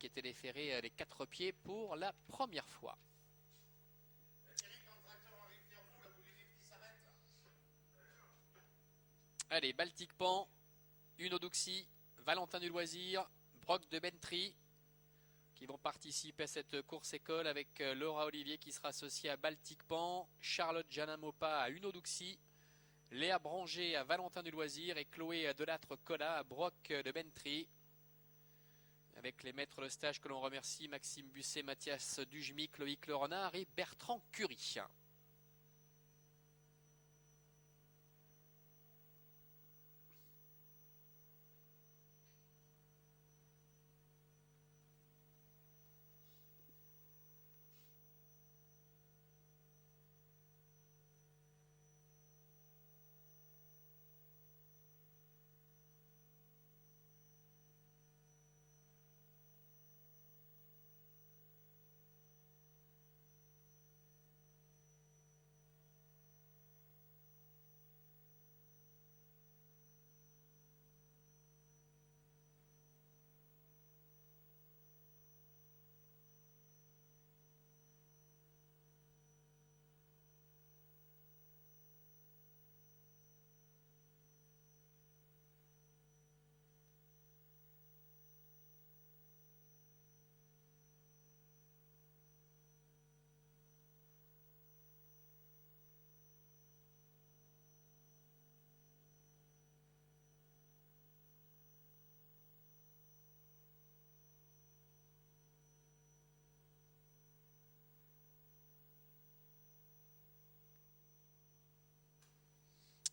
qui était déféré les 4 pieds pour la première fois. Allez, Baltic Pan, Uno Duxi, Valentin du Loisir, Brock de Bentry qui vont participer à cette course école avec Laura Olivier qui sera associée à Baltic Pan, Charlotte Janamopa à Uno Duxi, Léa Branger à Valentin du Loisir et Chloé Delattre-Collat à Brock de Bentry. Avec les maîtres de stage que l'on remercie, Maxime Busset, Mathias Dujmic, Loïc Le Renard et Bertrand Curie.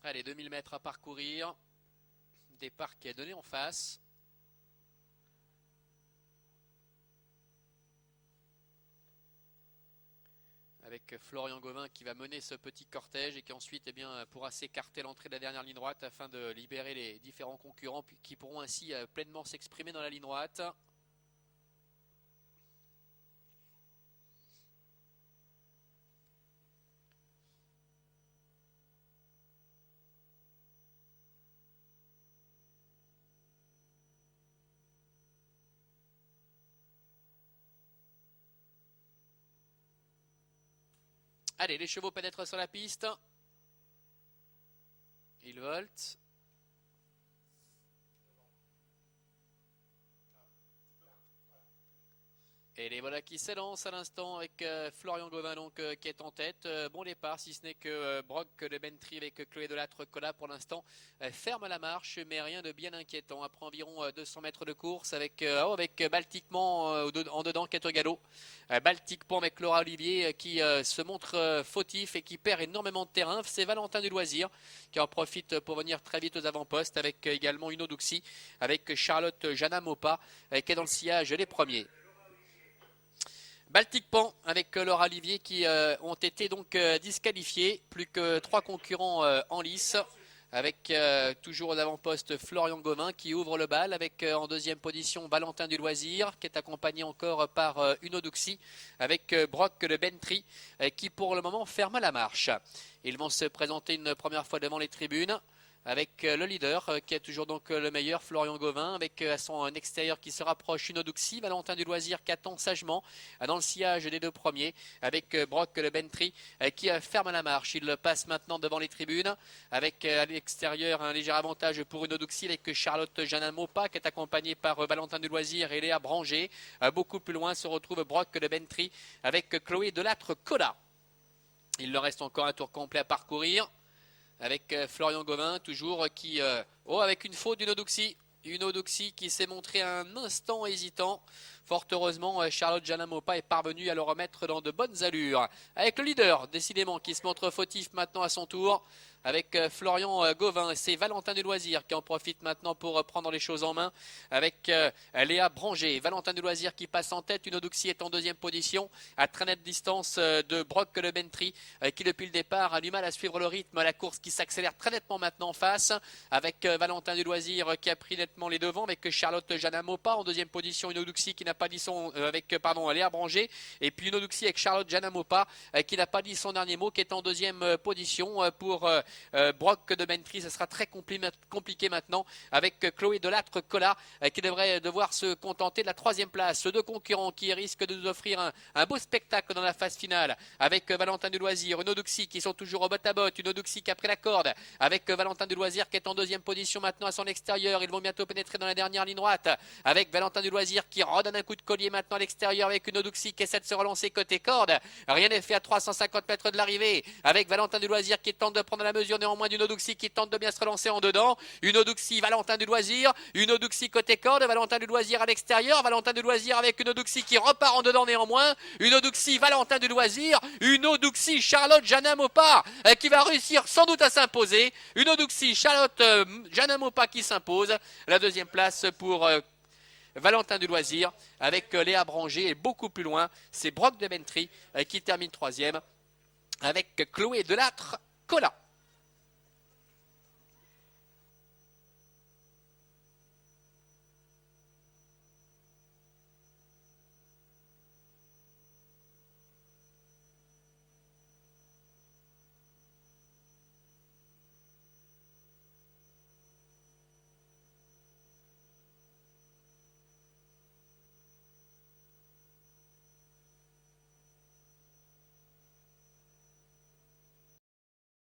Allez, 2000 mètres à parcourir. Départ qui est donné en face. Avec Florian Gauvin qui va mener ce petit cortège et qui ensuite pourra s'écarter l'entrée de la dernière ligne droite afin de libérer les différents concurrents qui pourront ainsi pleinement s'exprimer dans la ligne droite. Allez, les chevaux pénètrent sur la piste. Ils voltent. Et les voilà qui s'élancent à l'instant avec Florian Gauvin qui est en tête. Bon départ, si ce n'est que Brock de Bentry avec Chloé Delattre-Collat pour l'instant ferme la marche, mais rien de bien inquiétant. Après environ 200 mètres de course avec Baltic Pan en dedans qui est au galop. Baltic Pan avec Laura Olivier qui se montre fautif et qui perd énormément de terrain. C'est Valentin du Loisir qui en profite pour venir très vite aux avant-postes avec également Uno Duxi avec Charlotte Janamopa qui est dans le sillage les premiers. Baltic Pan avec Laura Olivier qui ont été donc disqualifiés. Plus que 3 concurrents en lice. Avec toujours aux avant-postes Florian Gauvin qui ouvre le bal. Avec en deuxième position Valentin du Loisir qui est accompagné encore par Uno Duxi. Avec Brock de Bentry qui pour le moment ferme la marche. Ils vont se présenter une première fois devant les tribunes. Avec le leader qui est toujours donc le meilleur, Florian Gauvin, avec à son extérieur qui se rapproche Uno Duxi, Valentin du Loisir qui attend sagement dans le sillage des 2 premiers, avec Brock le Bentry qui ferme la marche. Il passe maintenant devant les tribunes, avec à l'extérieur un léger avantage pour Uno Duxi, avec Charlotte Janamopa qui est accompagnée par Valentin du Loisir et Léa Branger. Beaucoup plus loin se retrouve Brock le Bentry avec Chloé Delattre-Collat. Il leur reste encore un tour complet à parcourir. Avec Florian Gauvin, toujours qui... avec une faute d'Uno Duxi. Uno Duxi qui s'est montré un instant hésitant. Fort heureusement, Charlotte Janamopa est parvenue à le remettre dans de bonnes allures. Avec le leader, décidément, qui se montre fautif maintenant à son tour. Avec Florian Gauvin, c'est Valentin du Loisir qui en profite maintenant pour prendre les choses en main. Avec Léa Branger, Valentin du Loisir qui passe en tête. Uno Duxi est en deuxième position, à très nette distance de Brock le Bentry, qui depuis le départ a du mal à suivre le rythme. La course qui s'accélère très nettement maintenant en face. Avec Valentin du Loisir qui a pris nettement les devants. Avec Charlotte Janamopa en deuxième position. Uno Duxi qui n'a pas dit son avec Léa Branger, et puis une Oduxi avec Charlotte Janamopa qui n'a pas dit son dernier mot, qui est en deuxième position. Pour Brock de Bentry, ce sera très compliqué maintenant avec Chloé Delattre-Collat qui devrait devoir se contenter de la troisième place. Deux concurrents qui risquent de nous offrir un beau spectacle dans la phase finale avec Valentin du Loisir, une Oduxi qui sont toujours au botte à botte, une Oduxi qui a pris la corde avec Valentin du Loisir qui est en deuxième position maintenant à son extérieur. Ils vont bientôt pénétrer dans la dernière ligne droite avec Valentin du Loisir qui redonne un coup de collier maintenant à l'extérieur avec une Oduxi qui essaie de se relancer côté corde. Rien n'est fait à 350 mètres de l'arrivée avec Valentin du Loisir qui tente de prendre la mesure néanmoins d'une Oduxi qui tente de bien se relancer en dedans. Une Oduxi, Valentin du Loisir, une Oduxi côté corde, Valentin du Loisir à l'extérieur, Valentin du Loisir avec une Oduxi qui repart en dedans néanmoins, une Oduxi, Valentin du Loisir, une Oduxi, Charlotte Janamopa qui va réussir sans doute à s'imposer, une Oduxi, Charlotte Janamopa qui s'impose, la deuxième place pour Valentin du Loisir avec Léa Branger, et beaucoup plus loin c'est Brock de Bentry qui termine troisième avec Chloé Delattre-Collat.